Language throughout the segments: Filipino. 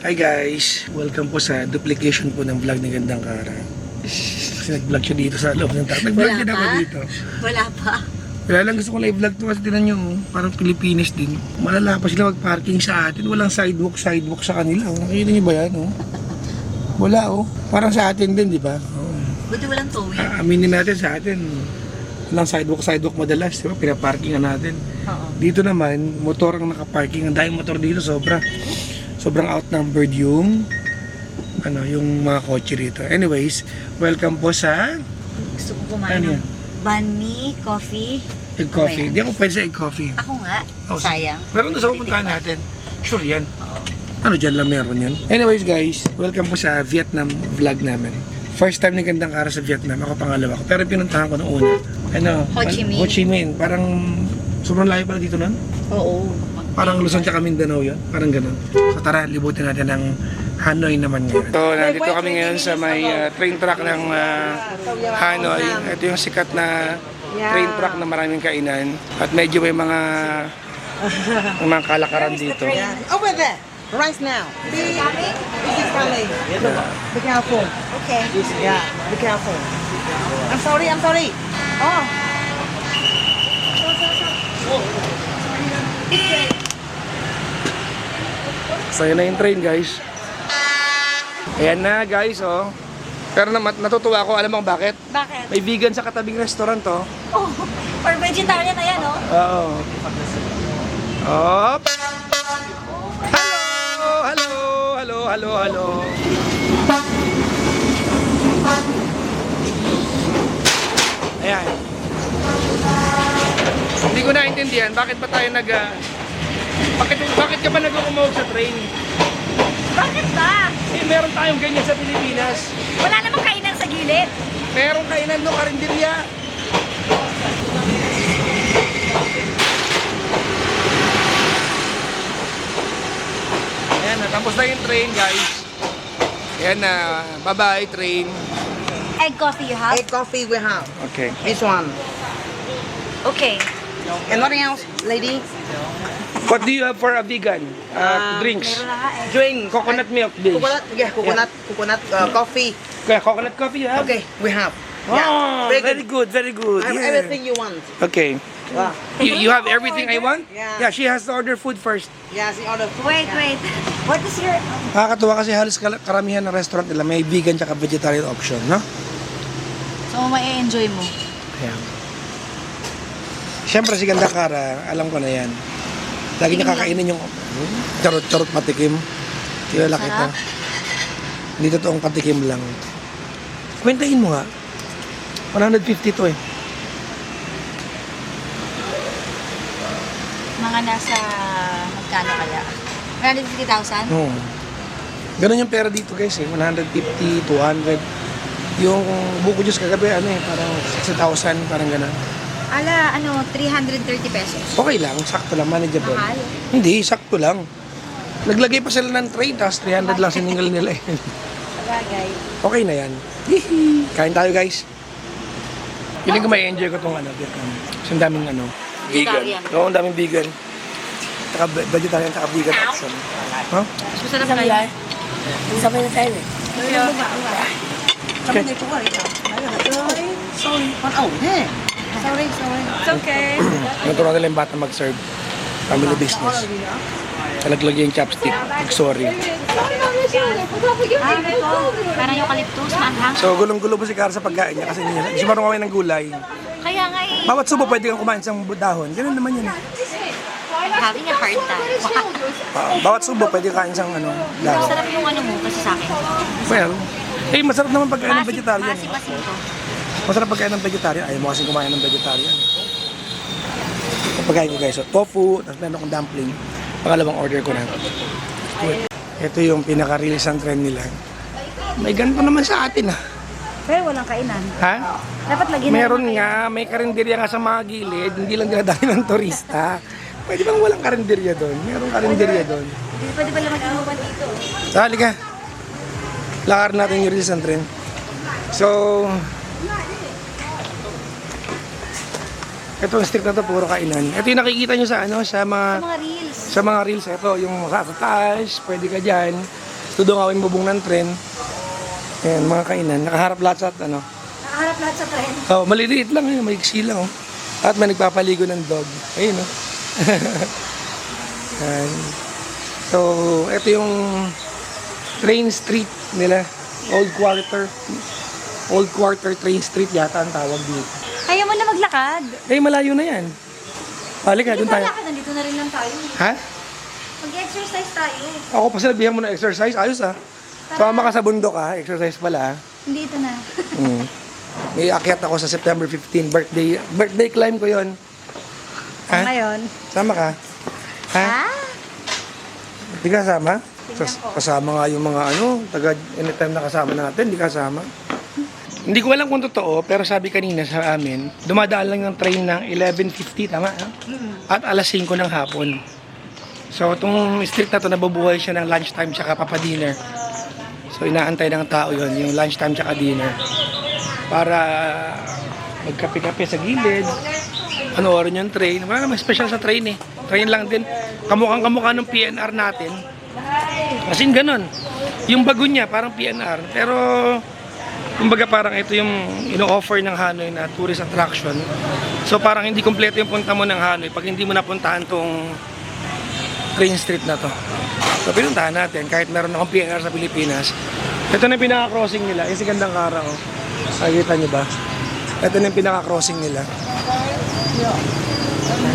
Hi guys! Welcome po sa duplication po ng vlog ni Gandang Kara. Kasi nag-vlog siya dito sa loob ng tapo. Nag-vlog din ako dito. Wala pa. Wala lang gusto ko live vlog to kasi tinan nyo, parang Pilipinas din. Malala pa sila mag-parking sa atin. Walang sidewalk sa kanila. Nakikita nyo ba yan? Wala Parang sa atin din, di ba? Buti walang towing. Aminin natin sa atin. Walang sidewalk madalas, di ba? Pinaparkingan natin. Oo. Dito naman, motor ang nakaparking. Ang daming motor dito, sobrang outnumbered yung mga kotse dito. Anyways, welcome po sa Gusto ko kumain ng banh coffee. egg coffee. Hindi ako pwede sa egg coffee. Ako nga. Sayang. Meron doon sa pupuntahan natin. Sure yan. Dyan lang meron yan. Anyways guys, welcome po sa Vietnam vlog namin. First time ni Gandang Kara sa Vietnam. Ako pangalawa ko. Pero pinuntahan ko noong una. Ho Chi Minh. Ho Chi Minh. Parang sobrang layo pala dito nun. Oo. Parang Luzon tsaka Mindanao yun. Parang ganun. So tara, libutin natin ang Hanoi naman ngayon. So nandito kami ngayon sa may train track ng Hanoi. Ito yung sikat na train track na maraming kainan. At medyo may mga kalakaran dito. Over there. Right now. See? This is coming. Be careful. Okay. Yeah, be careful. I'm sorry. Oh. So yun na yung train guys. Ayan na guys Pero natutuwa ako, alam mo bakit? Bakit? May vegan sa katabing restaurant Oh, or vegetarian na yan, Oo. Op! Hello! Ayan. Hindi ko naintindihan bakit ba tayo bakit ka ba nag-umawag sa train? Bakit ba? Meron tayong ganyan sa Pilipinas. Wala namang kainan sa gilid. Merong kainan karinderya. Ayan na, tapos na yung train guys. Ayan na, bye-bye train. Egg coffee you have? Egg coffee we have. Okay. This one. Okay. And nothing else, lady? What do you have for a vegan? Drinks? Meron na nga Drink. Coconut milk, please. Coconut coffee. Okay, coconut coffee you have? Okay, we have. Oh, very good. good. I have Yeah. everything you want. Okay. Yeah. You have everything I want? Yeah. Yeah, she has to order food first. Yeah, see all the food. Wait. What is your... Nakakatuwa kasi halos karamihan ng restaurant nila may vegan tsaka vegetarian option, no? So, ma-enjoy mo? Ayan. Siyempre si Ganda Kara, alam ko na yan. Lagi niya kakainin yung charot matikim. Kilala kita. Hindi totoong patikim lang. Kwentahin mo nga. 150 to Mga nasa... Magkano kaya? 150,000? Ganun yung pera dito guys 150, 200. Yung buko juice kagabi parang 60,000, parang ganun. 330 pesos. Okay lang, sakto lang, manageable. Mahal. Hindi, sakto lang. Naglagay pa sila ng tray, tapos 300 lang siningal nila Bagay. Okay na yan. Kain tayo guys. Feeling ko may enjoy ko itong Vietnam. Kasi ang daming vegan. Vegetarian. Oo, ang daming vegan. Saka vegetarian, saka vegan option. Huh? Masarap na yan. Sabi na tayo eh. Okay. Sorry. Sorry. It's okay. Naturuan nila yung bata mag-serve. Family business. Nalaglag yung chopstick. Sorry. Parang eucalyptus, maanghang. So, gulong-gulo po si Cara sa pagkain niya kasi hindi siya marunong kumain ng gulay. Kaya nga Bawat subo pwede kang kumain sa dahon. Ganun naman yun. having a hard time. Bawat subo pwede kain sa dahon. Masarap yung mo kasi sa akin. Well, masarap naman pagkain ng vegetarian. Masin to. Masarap pagkain ng vegetarian. Ayaw mo kasi kumain ng vegetarian. Pagkain ko guys. So, tofu, tapos meron akong dumpling. Pangalawang order ko na. Ito yung pinaka-release trend nila. May ganito naman sa atin Pero walang kainan. Ha? Dapat lagi na. Meron nga, may karinderya nga sa mga gilid. Hindi lang dinadayo ng turista. Pwede bang walang karinderya doon? Meron karinderya doon. Pwede pala mag-inuman dito. Dali ka. Lakar natin yung release trend. So, itong stick na to puro kainan. Ito yung nakikita nyo sa Sa mga reels. sa mga reels. Ito yung sa taas, pwede ka dyan. Ito doon kami bubong ng tren. Ayan, mga kainan. Nakaharap lahat sa ano. Nakaharap lahat sa tren. Oh, maliliit lang yun, maiksi lang oh. At may nagpapaligo ng dog. Ayun oh. Ayan. So, ito yung train street nila. Old Quarter Train Street yata ang tawag dito. Ayaw mo na maglakad. Eh, malayo na yan. Halika, doon tayo. Maglakad, nandito na rin lang tayo. Ha? Mag-exercise tayo. Ako pa sinabihan mo na exercise. Ayos ah. Sumama ka sa bundok ah. Exercise pala ah. Hindi ito na. May akyat ako sa September 15. Birthday climb ko yon. Ha? Ngayon. Sama ka? Ha? Ah? Di ka kasama? Tingnan ko. Kasama nga yung mga taga anytime na kasama natin, di kasama. Hindi ko alam kung totoo, pero sabi kanina sa amin, dumadaan lang yung train ng 11:50, tama? No? At alas 5 ng hapon. So, itong street na to, nabubuhay siya ng lunchtime tsaka papadinner. So, inaantay ng tao yon yung lunchtime tsaka dinner. Para magkape-kape sa gilid, panoorin yung train. Wala namang special sa train eh. Train lang din. Kamukhang-kamukha ng PNR natin. As in, ganun. Yung bago niya, parang PNR. Pero, kumbaga parang ito yung ino-offer ng Hanoi na tourist attraction. So, parang hindi kompleto yung punta mo ng Hanoi pag hindi mo napuntahan tong train street na to. So, pinuntahan natin. Kahit meron akong PNR sa Pilipinas. Ito na yung pinaka-crossing nila. Yung si Gandang Kara, oh. Nakikita nyo ba? Ito na yung pinaka-crossing nila.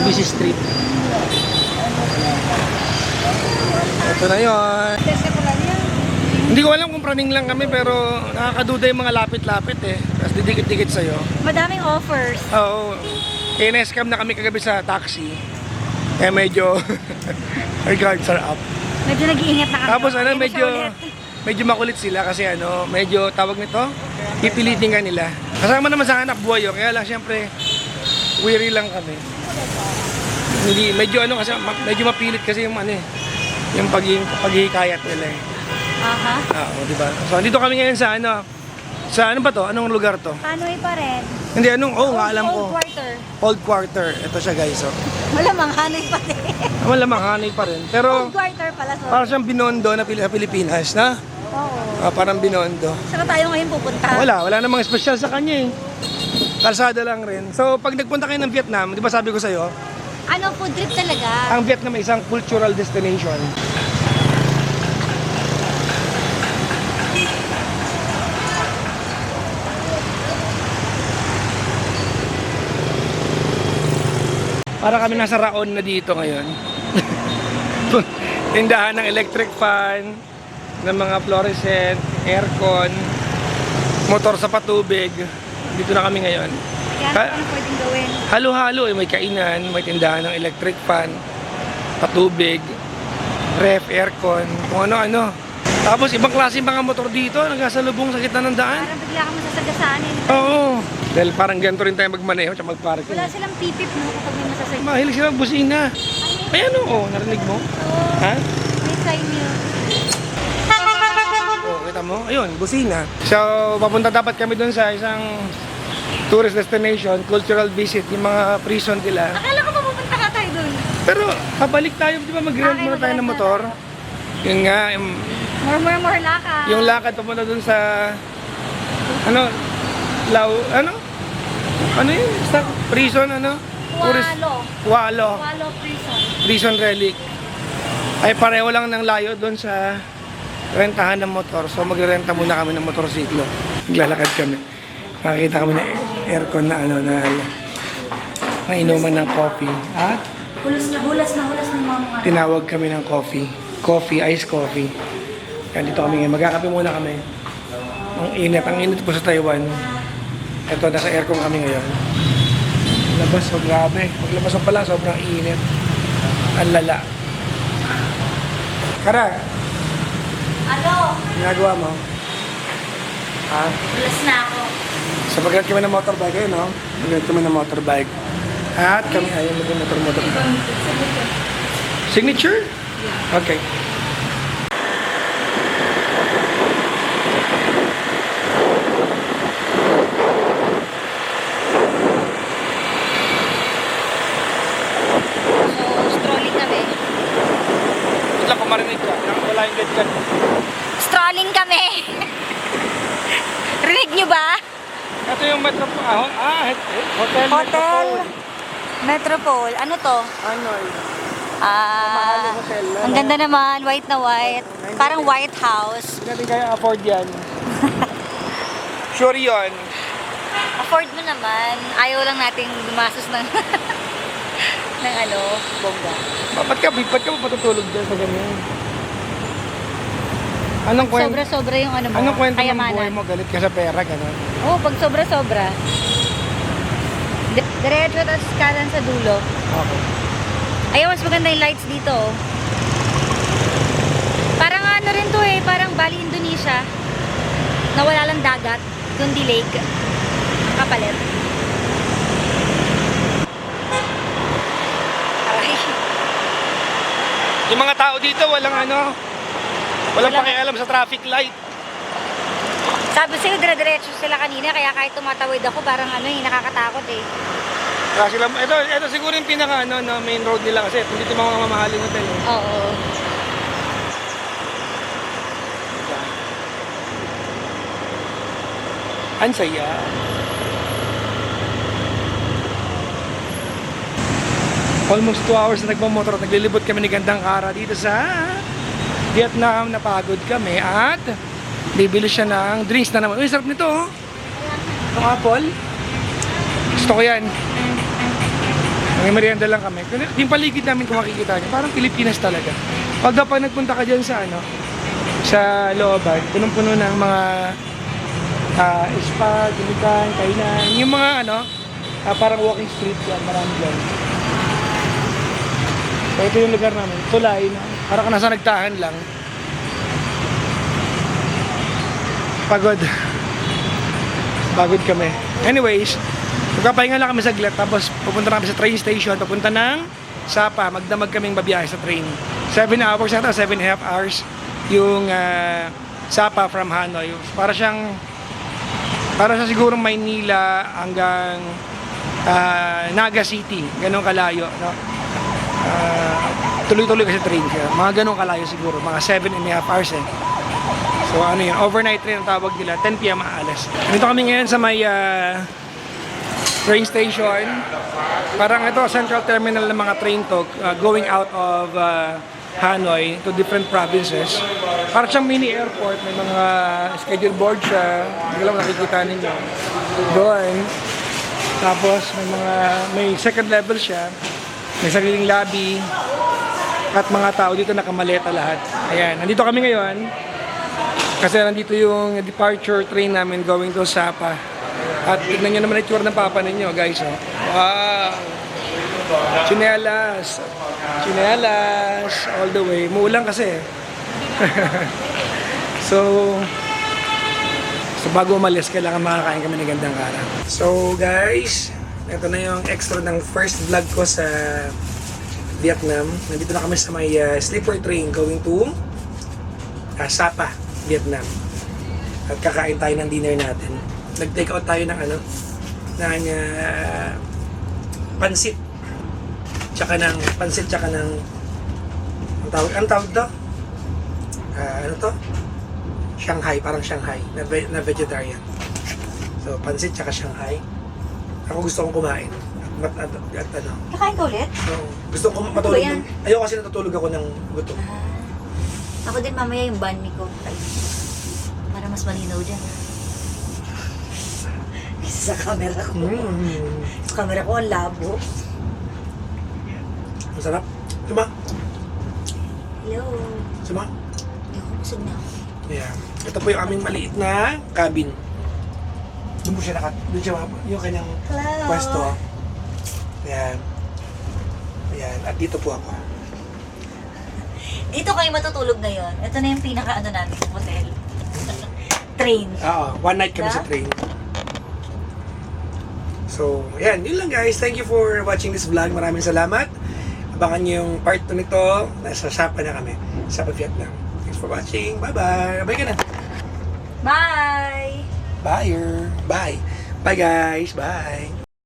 Busy street. Ito na yun. Hindi ko alam kung praning lang kami pero nakakaduda yung mga lapit-lapit eh. Tapos didikit-dikit sa'yo. Madaming offers. Oo. In-scam na kami kagabi sa taxi. Eh medyo our guards are up. Medyo nag-iingat na kami. Tapos ano, Hindi na siya ulit. medyo makulit sila kasi ano, medyo tawag nito, pipilitin ka nila. Kasama naman sa anak buhay yun, kaya lang syempre, weary lang kami. Hindi, medyo ano kasi, medyo mapilit kasi yung ano eh, yung paghihikayat nila eh. Aha. Oo, di ba? So, dito kami ngayon sa ano ba to? Anong lugar to? Hanoi pa rin. Hindi, nga alam ko. Old Quarter. Old Quarter. Ito siya guys, oh. Malamang Hanoi pa rin. Malamang Hanoi pa rin. Pero, Old Quarter pala. Sorry. parang siyang Binondo na Pilipinas, na? Oo. Parang Binondo. Saan tayo ngayon pupunta? Wala namang espesyal sa kanya eh. Kalsada lang rin. So, pag nagpunta kayo ng Vietnam, di ba sabi ko sa'yo, Ano, food trip talaga. ang Vietnam ay isang cultural destination. Para kami nasa Raon na dito ngayon. Tindahan ng electric fan, ng mga fluorescent, aircon, motor sa patubig. Dito na kami ngayon. Kaya ano pwedeng gawin? Halo-halo eh, may kainan, may tindahan ng electric fan, patubig, ref, aircon, kung ano-ano. Tapos ibang klase mga motor dito, nagsasalubong sa gitna ng daan. Parang bigla kang masasagasaan eh. Oo. Dahil parang ganito rin tayo magmaneho at magparking. Wala silang pipip no kapag may masasagasaan. Mahilig sila busina. Ayan o, narinig mo? Ha? May sign yun. Oo, kita mo? Ayun, busina. So, papunta dapat kami doon sa isang tourist destination, cultural visit, yung mga prison nila. Akala ko mapupunta ka tayo dun. Pero, pabalik tayo, di ba mag-rent muna tayo ng motor? Yun nga, More laka. yung lakad papunta doon sa, ano yun? Sa prison, ano? Walo. Walo prison. Prison relic. Ay pareho lang ng layo doon sa rentahan ng motor. So magrerenta muna kami ng motorsiklo. Naglalakad kami. Makikita kami ng aircon na na inuman ng coffee. At Hulas na mga tinawag kami ng coffee. Iced coffee. Kaya dito kami ngayon. Magkakape muna kami. Ang init po sa Taiwan. Ito, nasa aircon kami ngayon. Labas, so grabe. Paglabas mo pala, sobrang init. Ang lala. Kara, Ano? ginagawa mo? Ha? Hulas na ako. So pagkat kami ng motorbike, ayun no? Pagkat kami ng motorbike. At kami ayun mag-motor. Signature? Okay. So, strolling kami. Wala ko marinig ka. Wala yung gad-gad. Mamahaling kami. Rinig nyo ba? Ito yung Metropole. Hotel. Hotel Metropole. Ano to? Hanoi. Ah, hotel. ang ganda naman. White na white. Parang White House. Hindi natin kaya afford yan. Sure yun. Afford mo naman. Ayaw lang nating gumastos ng ng ano, bongga. Ba't ka ba patutulog dyan sa ganyan? Anong kwento? Sobra-sobra yung ano mo, Anong kwento ng buhay kayamanan. mo? Galit ka sa pera, gano'n? Oo, pag sobra-sobra. Diretso, tapos kanan sa dulo. Okay. Ayaw, mas maganda yung lights dito. Oh. Parang ano rin to eh, parang Bali, Indonesia. Na wala lang dagat, kundi lake. Kapalit. Aray. Yung mga tao dito, walang pakialam sa traffic light. Sabi sa'yo, dire-diretso sila kanina, kaya kahit tumatawid ako, parang ano eh, nakakatakot eh. Kaya sila, ito siguro yung pinaka main road nila kasi dito yung mga mamahaling hotel. Eh. Oo. Ang saya. Almost 2 hours na nagmamotor at naglilibot kami ni Gandang Kara dito sa Vietnam. Napagod kami at bibili siya ng drinks na naman. Uy, sarap nito oh. Itong apple. Gusto ko yan. May merienda lang kami. Yung paligid namin kung makikita niyo, parang Pilipinas talaga. Although pag nagpunta ka dyan sa sa looban, punong-puno ng mga spa, ginitan, kainan, yung mga parang walking street yan, marami dyan. So ito yung lugar namin, tulay, parang nasa nagtahan lang. Pagod kami. Anyways, magpapahinga lang kami saglit, tapos pupunta namin sa train station, papunta ng Sapa, magdamag kaming babiyahe sa train. 7 hours ata, 7.5 hours yung Sapa from Hanoi. Para siya siguro Maynila hanggang Naga City, ganun kalayo, no? Tuloy-tuloy kasi train siya. Mga ganun kalayo siguro, mga 7.5 hours eh. So ano yun, overnight train ang tawag nila, 10 PM aalis. Dito kami ngayon sa may train station. Parang ito, central terminal ng mga train to, going out of Hanoi to different provinces. Parang siyang mini airport, may mga schedule board siya. Hindi lang nakikita ninyo. Doon. Tapos may second level siya. May sariling lobby. At mga tao dito nakamaleta lahat. Ayan, nandito kami ngayon. Kasi nandito yung departure train namin going to Sapa. At tignan nyo naman itsura ng papa ninyo, guys. Oh. Wow! Chinelas! Chinelas! All the way. Muulan kasi. So bago umalis, kailangan makakain kami ng Gandang Kara. So guys, ito na yung extra ng first vlog ko sa Vietnam. Nandito na kami sa may sleeper train going to Sapa, Vietnam. At kakain tayo ng dinner natin. Nag-take out tayo ng pansit. Tsaka ng ang tawag to? Ano to? Shanghai, parang Shanghai na vegetarian. So, pansit tsaka Shanghai. Ako gusto kong kumain. At Kakain ka ulit? So, gusto kong matulog. Ano ba yan? Ayoko kasi natutulog ako ng gutom. Ako din mamaya yung banh mi ko. Para mas malinaw dyan. Kasi sa camera ko. Sa camera ko ang labo. Masarap. Suma? Hello. Suma? Hindi ko busog na ako. Yeah. Ito po yung aming maliit na cabin. Doon siya yung kanyang Hello. pwesto. Ayan. Ayan. At dito po ako. Dito kayo matutulog ngayon. Ito na yung pinaka-ano namin sa hotel. Train. Oo. One night kami Diba? sa train. So, ayan. Yun lang guys. Thank you for watching this vlog. Maraming salamat. Abangan nyo yung part 2 nito. Nasa Sapa na kami. Sapa, Vietnam. Thanks for watching. Bye-bye. Bye ka na. Bye! Bye. Bye. Bye guys. Bye.